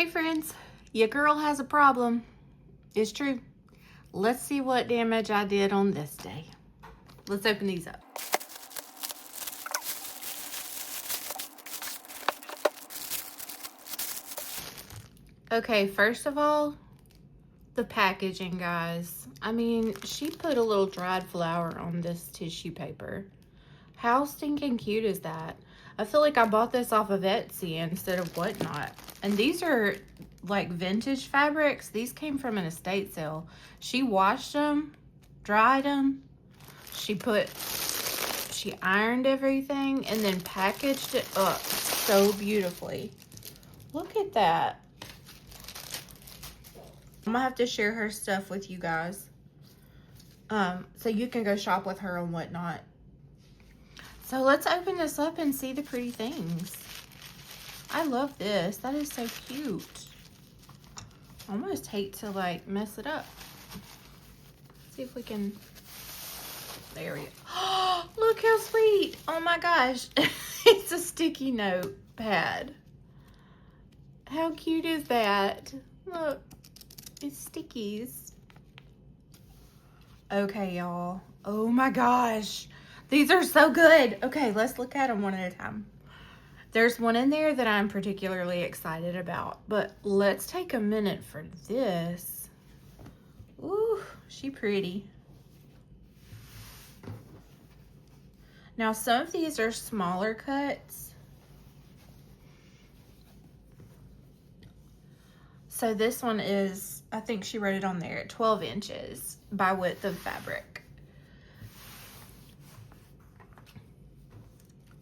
Okay, friends, your girl has a problem. It's true. Let's see what damage I did on this day. Let's open these up. Okay, first of all, the packaging, guys. I mean, she put a little dried flower on this tissue paper. How stinking cute is that? I feel like I bought this off of Etsy instead of Whatnot. And these are like vintage fabrics. These came from an estate sale. She washed them, dried them. She ironed everything and then packaged it up so beautifully. Look at that. I'm gonna have to share her stuff with you guys. So you can go shop with her on Whatnot. So let's open this up and see the pretty things. I love this. That is so cute. I almost hate to like mess it up. See if we can. There we go. Look how sweet. Oh my gosh. It's a sticky note pad. How cute is that? Look, it's stickies. Okay, y'all. Oh my gosh. These are so good. Okay, let's look at them one at a time. There's one in there that I'm particularly excited about, but let's take a minute for this. Ooh, she pretty. Now, some of these are smaller cuts. So this one is, I think she wrote it on there, 12 inches by width of fabric.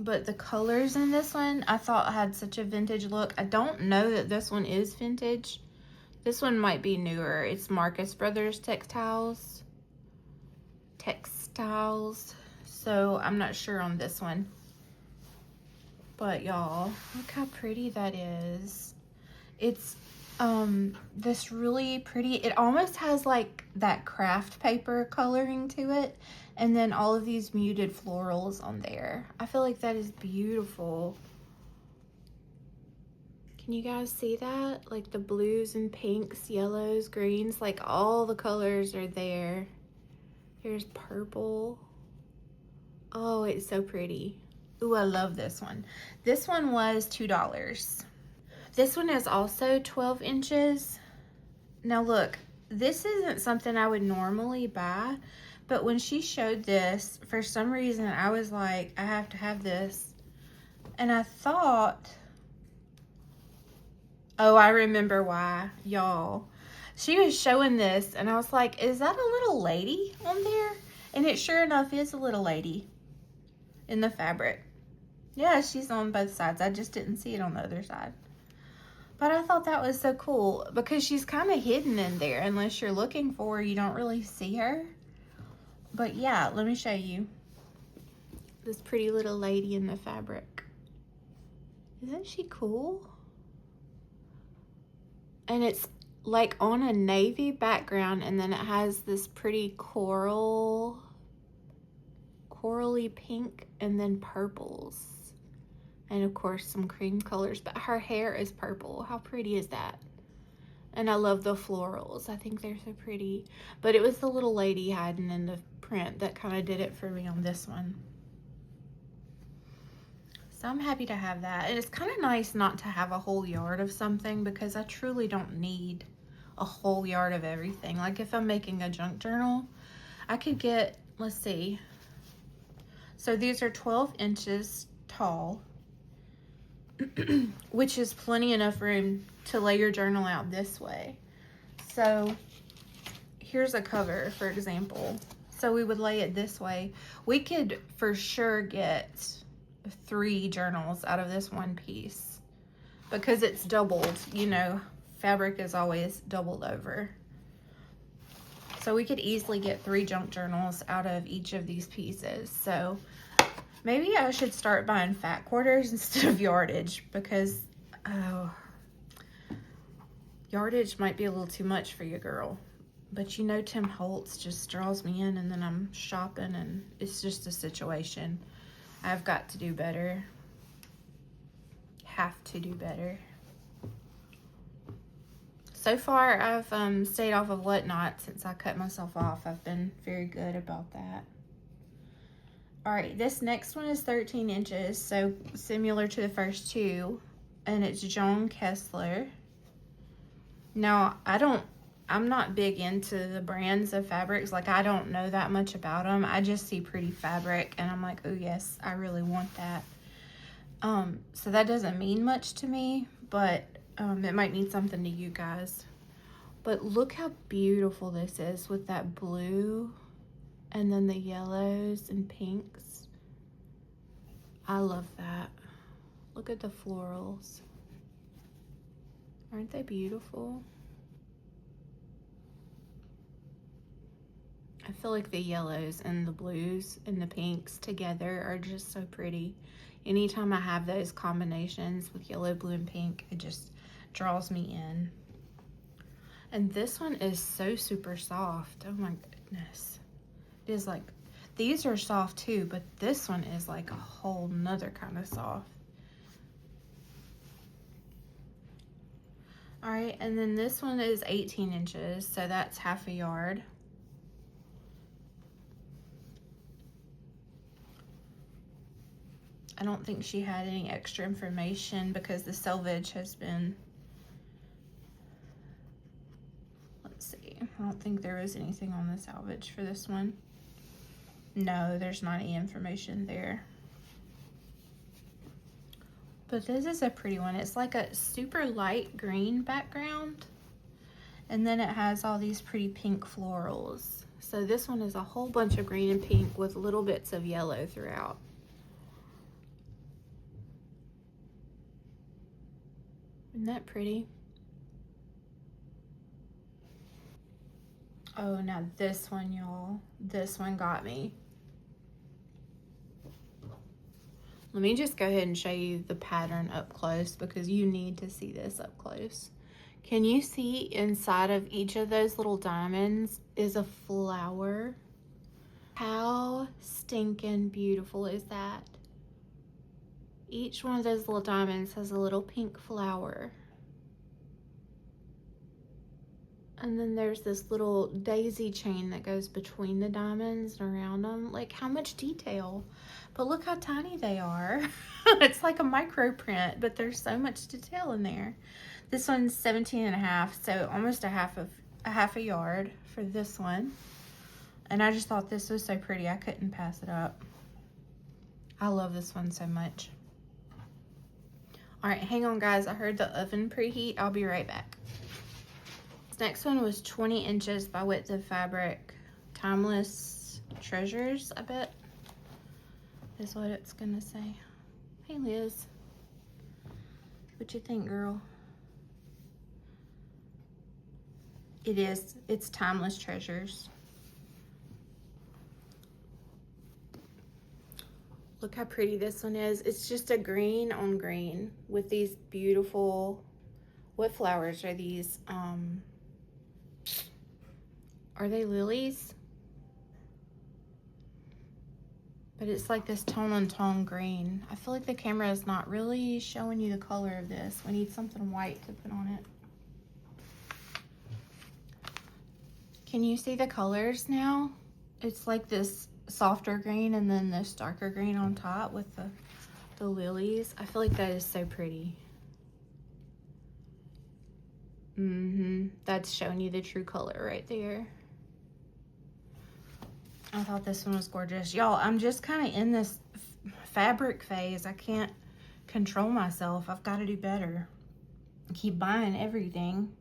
But the colors in this one, I thought had such a vintage look. I don't know that this one is vintage. This one might be newer. It's Marcus Brothers Textiles. So I'm not sure on this one. But y'all, look how pretty that is. It's this really pretty, it almost has like that craft paper coloring to it, and then all of these muted florals on there. I feel like that is beautiful. Can you guys see that? Like the blues and pinks, yellows, greens, like all the colors are there. Here's purple. Oh, it's so pretty. Ooh, I love this one. This one was $2. This one is also 12 inches. Now look, this isn't something I would normally buy, but when she showed this, for some reason, I was like, I have to have this. And I thought, oh, I remember why, y'all. She was showing this, and I was like, is that a little lady on there? And it sure enough is a little lady in the fabric. Yeah, she's on both sides. I just didn't see it on the other side. But I thought that was so cool because she's kind of hidden in there. Unless you're looking for her, you don't really see her. But yeah, let me show you. This pretty little lady in the fabric. Isn't she cool? And it's like on a navy background, and then it has this pretty corally pink and then purples. And of course some cream colors, but her hair is purple. How pretty is that? And I love the florals. I think they're so pretty. But it was the little lady hiding in the print that kind of did it for me on this one. So I'm happy to have that. And it's kind of nice not to have a whole yard of something because I truly don't need a whole yard of everything. Like if I'm making a junk journal, I could get, let's see. So these are 12 inches tall. Which is plenty enough room to lay your journal out this way. So here's a cover, for example. So we would lay it this way. We could for sure get 3 journals out of this one piece because it's doubled. You know, fabric is always doubled over. So we could easily get 3 junk journals out of each of these pieces. So maybe I should start buying fat quarters instead of yardage because, oh, yardage might be a little too much for your girl. But you know, Tim Holtz just draws me in and then I'm shopping and it's just a situation. I've got to do better. Have to do better. So far, I've stayed off of Whatnot since I cut myself off. I've been very good about that. All right, this next one is 13 inches, so similar to the first two, and it's John Kessler. Now, I'm not big into the brands of fabrics. Like, I don't know that much about them. I just see pretty fabric, and I'm like, oh yes, I really want that. So that doesn't mean much to me, but it might mean something to you guys. But look how beautiful this is with that blue and then the yellows and pinks. I love that. Look at the florals. Aren't they beautiful? I feel like the yellows and the blues and the pinks together are just so pretty. Anytime I have those combinations with yellow, blue, and pink, it just draws me in. And this one is so super soft. Oh my goodness. It is like, these are soft too, but this one is like a whole nother kind of soft. All right, and then this one is 18 inches, so that's half a yard. I don't think she had any extra information because the selvage has been, let's see, I don't think there was anything on the salvage for this one. No, there's not any information there. But this is a pretty one. It's like a super light green background, and then it has all these pretty pink florals. So this one is a whole bunch of green and pink with little bits of yellow throughout. Isn't that pretty? Oh, now this one, y'all. This one got me. Let me just go ahead and show you the pattern up close because you need to see this up close. Can you see inside of each of those little diamonds is a flower? How stinking beautiful is that? Each one of those little diamonds has a little pink flower. And then there's this little daisy chain that goes between the diamonds and around them. Like, how much detail. But look how tiny they are. It's like a micro print, but there's so much detail in there. This one's 17.5, so almost a half a yard for this one. And I just thought this was so pretty, I couldn't pass it up. I love this one so much. All right, hang on guys, I heard the oven preheat. I'll be right back. This next one was 20 inches by width of fabric. Timeless Treasures, I bet, is what it's gonna say. Hey Liz, what you think, girl? It is, it's Timeless Treasures. Look how pretty this one is. It's just a green on green with these beautiful, what flowers are these? Are they lilies? But it's like this tone on tone green. I feel like the camera is not really showing you the color of this. We need something white to put on it. Can you see the colors now? It's like this softer green and then this darker green on top with the lilies. I feel like that is so pretty. That's showing you the true color right there. I thought this one was gorgeous. Y'all, I'm just kind of in this fabric phase. I can't control myself. I've got to do better. I keep buying everything.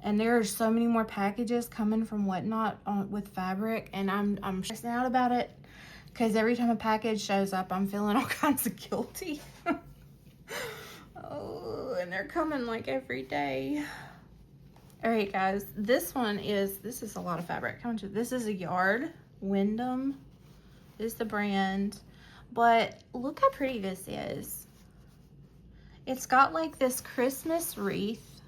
And there are so many more packages coming from Whatnot with fabric, and I'm stressing out about it because every time a package shows up, I'm feeling all kinds of guilty. Oh, and they're coming like every day. All right, guys, this is a lot of fabric. How much? This is a yard. Wyndham is the brand, but look how pretty this is. It's got like this Christmas wreath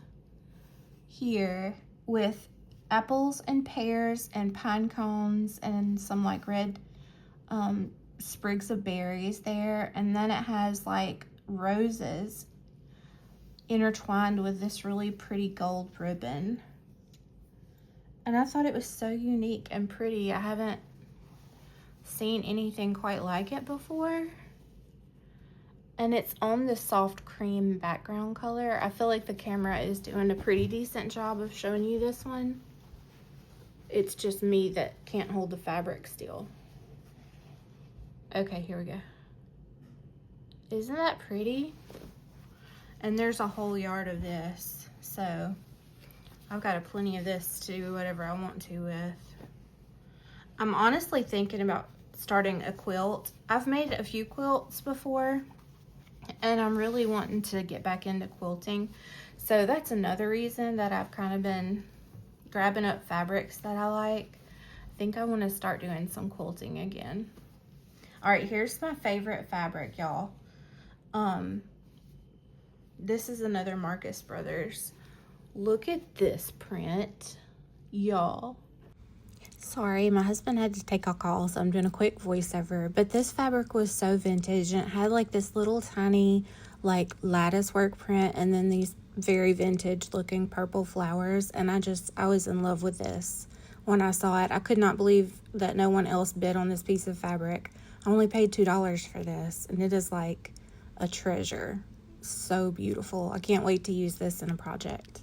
here with apples and pears and pine cones and some like red sprigs of berries there, and then it has like roses intertwined with this really pretty gold ribbon. And I thought it was so unique and pretty. I haven't seen anything quite like it before. And it's on the soft cream background color. I feel like the camera is doing a pretty decent job of showing you this one. It's just me that can't hold the fabric still. Okay, here we go. Isn't that pretty? And there's a whole yard of this. So I've got plenty of this to do whatever I want to with. I'm honestly thinking about starting a quilt. I've made a few quilts before, and I'm really wanting to get back into quilting. So that's another reason that I've kind of been grabbing up fabrics that I like. I think I want to start doing some quilting again. All right, here's my favorite fabric, y'all. This is another Marcus Brothers. Look at this print, y'all. Sorry, my husband had to take a call, so I'm doing a quick voiceover. But this fabric was so vintage, and it had like this little tiny like lattice work print, and then these very vintage looking purple flowers. And I was in love with this when I saw it. I could not believe that no one else bid on this piece of fabric. I only paid $2 for this, and it is like a treasure. So beautiful. I can't wait to use this in a project.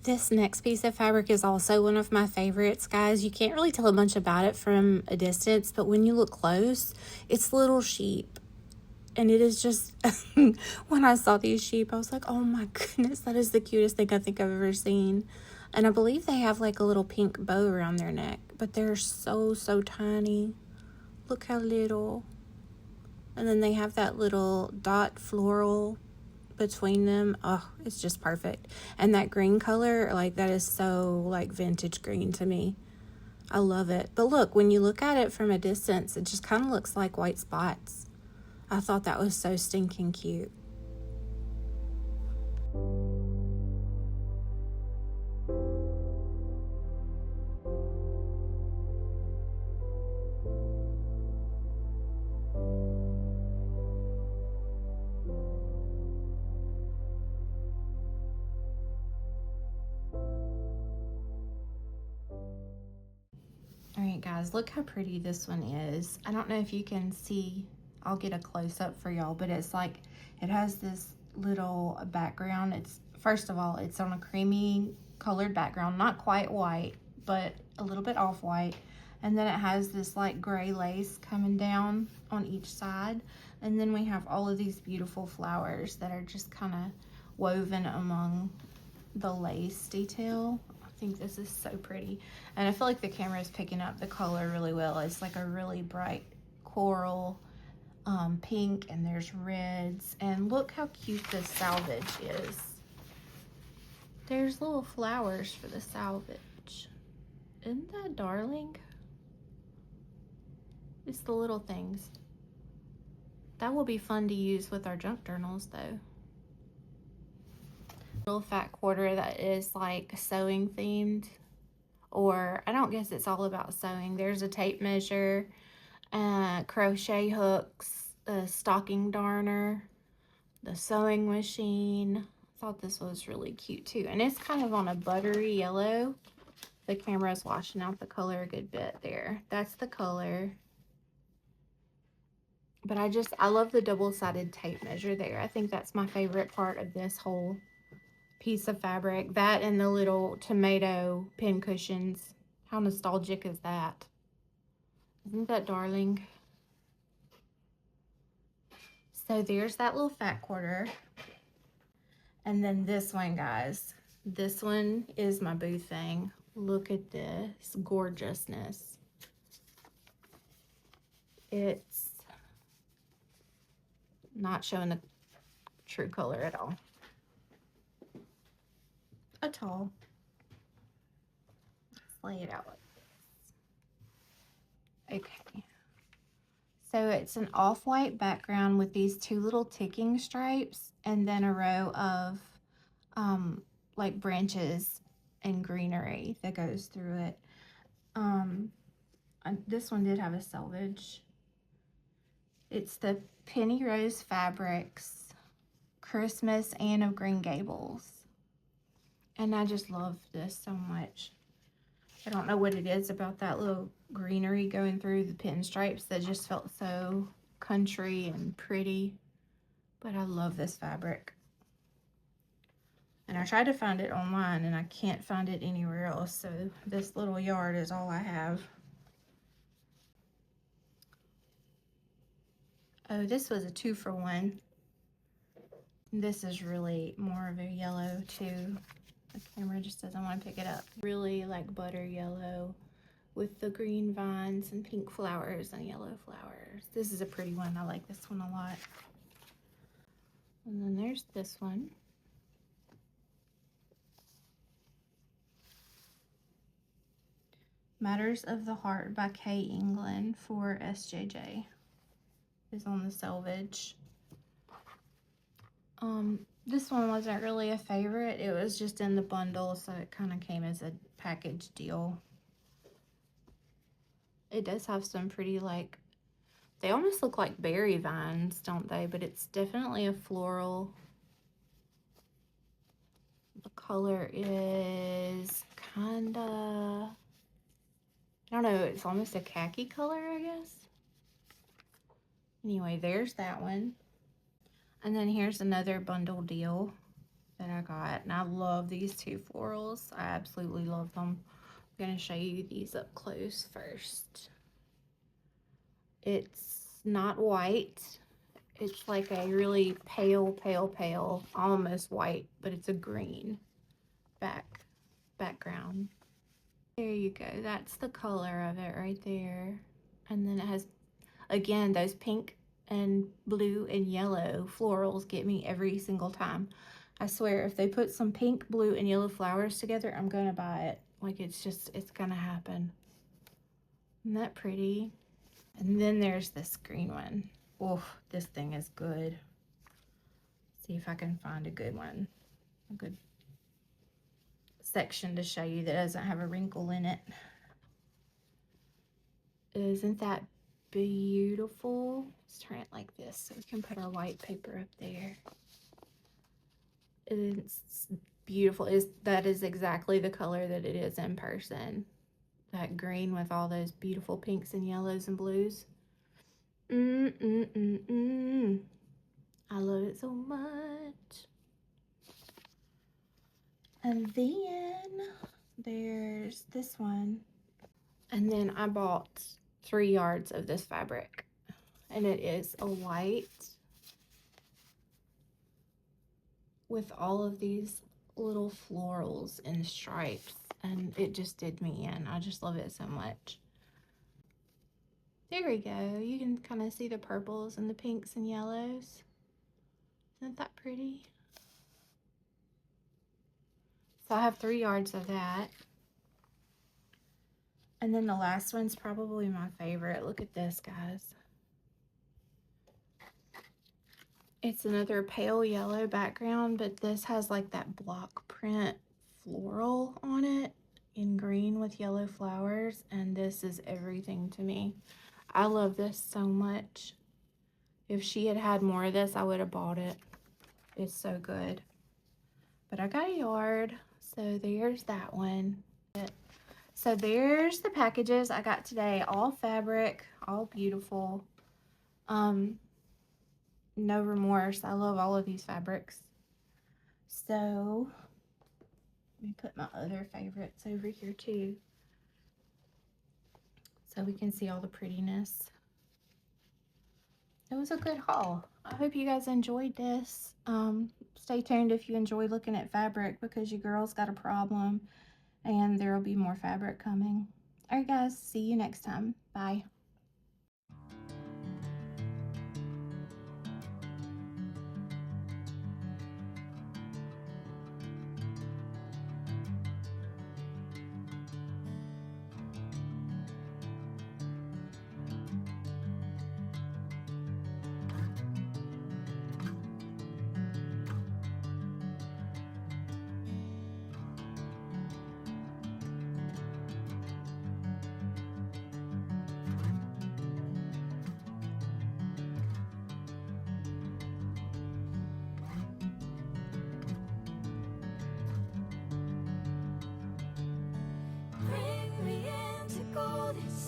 This next piece of fabric is also one of my favorites, guys. You can't really tell much about it from a distance, but when you look close, it's little sheep. And it is just, when I saw these sheep, I was like, oh my goodness, that is the cutest thing I think I've ever seen. And I believe they have like a little pink bow around their neck, but they're so, so tiny. Look how little. And then they have that little dot floral between them. Oh, it's just perfect. And that green color, like that is so like vintage green to me. I love it. But look, when you look at it from a distance, it just kind of looks like white spots. I thought that was so stinking cute. All right, guys, look how pretty this one is. I don't know if you can see. I'll get a close-up for y'all, but it's like, it has this little background. It's, first of all, it's on a creamy colored background, not quite white, but a little bit off-white. And then it has this like gray lace coming down on each side. And then we have all of these beautiful flowers that are just kind of woven among the lace detail. I think this is so pretty. And I feel like the camera is picking up the color really well. It's like a really bright coral pink, and there's reds. And look how cute this salvage is. There's little flowers for the salvage. Isn't that darling? It's the little things. That will be fun to use with our junk journals though. Little fat quarter that is like sewing themed, or I don't guess it's all about sewing. There's a tape measure, crochet hooks, a stocking darner, the sewing machine. I thought this was really cute too, and it's kind of on a buttery yellow. The camera is washing out the color a good bit there. That's the color. But I love the double-sided tape measure there. I think that's my favorite part of this whole piece of fabric. That and the little tomato pin cushions. How nostalgic is that? Isn't that darling? So there's that little fat quarter. And then this one, guys. This one is my boo thing. Look at this gorgeousness. It's not showing the true color at all. Let's lay it out like this. Okay. So it's an off-white background with these two little ticking stripes, and then a row of like branches and greenery that goes through it. This one did have a selvage. It's the Penny Rose Fabrics Christmas Anne of Green Gables. And I just love this so much. I don't know what it is about that little greenery going through the pinstripes that just felt so country and pretty. But I love this fabric. And I tried to find it online and I can't find it anywhere else. So this little yard is all I have. Oh, this was a 2-for-1. This is really more of a yellow too. The camera just doesn't want to pick it up. Really like butter yellow with the green vines and pink flowers and yellow flowers. This is a pretty one. I like this one a lot. And then there's this one. Matters of the Heart by Kay England for SJJ. Is on the selvage. This one wasn't really a favorite. It was just in the bundle, so it kind of came as a package deal. It does have some pretty, like, they almost look like berry vines, don't they? But it's definitely a floral. The color is kind of, I don't know, it's almost a khaki color, I guess. Anyway, there's that one. And then here's another bundle deal that I got. And I love these 2 florals. I absolutely love them. I'm going to show you these up close first. It's not white. It's like a really pale, almost white, but it's a green background. There you go. That's the color of it right there. And then it has, again, those pink and blue and yellow florals get me every single time. I swear, if they put some pink, blue, and yellow flowers together, I'm gonna buy it. Like, it's gonna happen. Isn't that pretty? And then there's this green one. Oh, this thing is good. See if I can find a good one. A good section to show you that doesn't have a wrinkle in it. Isn't that beautiful? Let's turn it like this so we can put our white paper up there. It's beautiful. That is exactly the color that it is in person. That green with all those beautiful pinks and yellows and blues. I love it so much. And then there's this one. And then I bought 3 yards of this fabric. And it is a white with all of these little florals and stripes. And it just did me in. I just love it so much. There we go. You can kind of see the purples and the pinks and yellows. Isn't that pretty? So I have 3 yards of that. And then the last one's probably my favorite. Look at this, guys. It's another pale yellow background, but this has like that block print floral on it in green with yellow flowers. And this is everything to me. I love this so much. If she had had more of this, I would have bought it. It's so good. But I got a yard, so there's that one. So there's the packages I got today. All fabric, all beautiful. No remorse. I love all of these fabrics. So let me put my other favorites over here too, so we can see all the prettiness. It was a good haul. I hope you guys enjoyed this. Stay tuned if you enjoy looking at fabric, because your girl's got a problem and there will be more fabric coming. All right, guys. See you next time. Bye.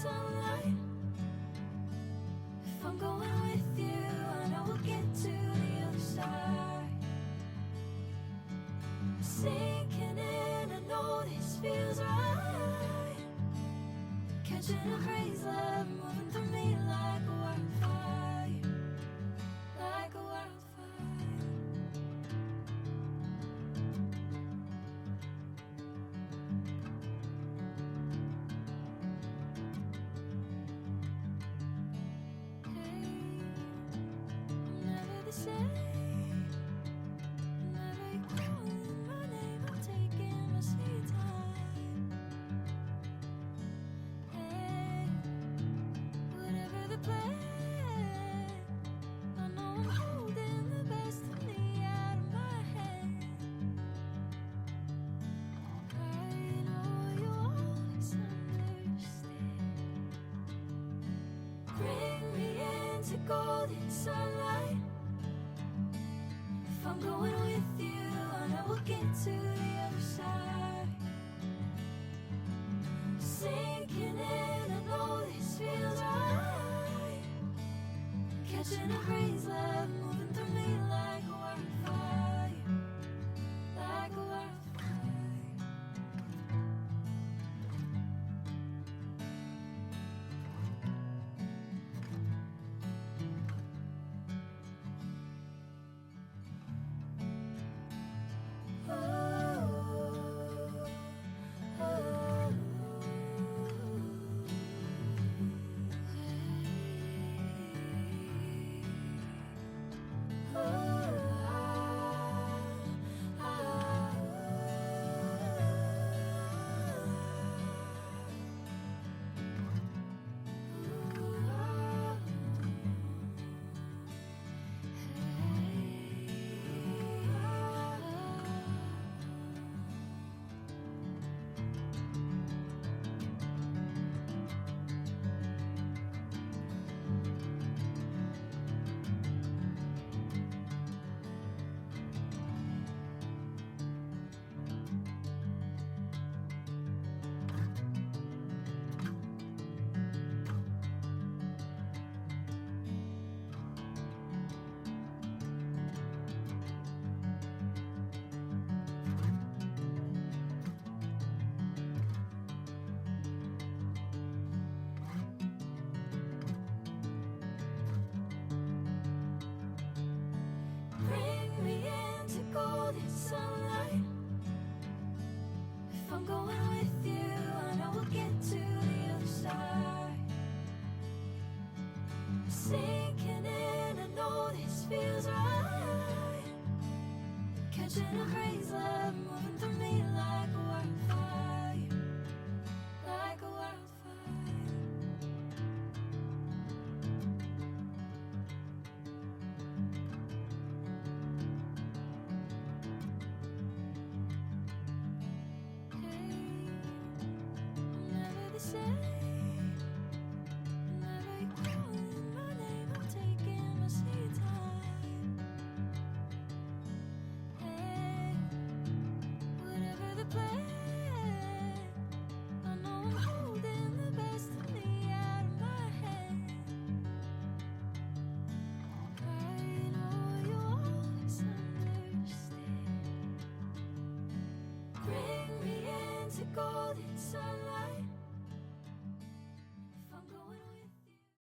sunlight. If I'm going with you, I know we'll get to the other side. I'm sinking in, I know this feels right. Catching a breeze, love moving through me like a wildfire, like a wildfire. Never the same. Never you calling my name, I'm taking my sweet time. Hey, whatever the plan, I know I'm holding the best of me out of my hand. I know you always understand. Bring me into golden sunlight. If I'm going with you, I know we'll get to the other side. Sinking in, I know this feels right. Catching a breeze, love moving through me like a wildfire, like a wildfire. Bring me into golden sunlight. If I'm going with you, I know we'll get to the other side. Sinking in, I know this feels right. Catching a breeze, love moving through me like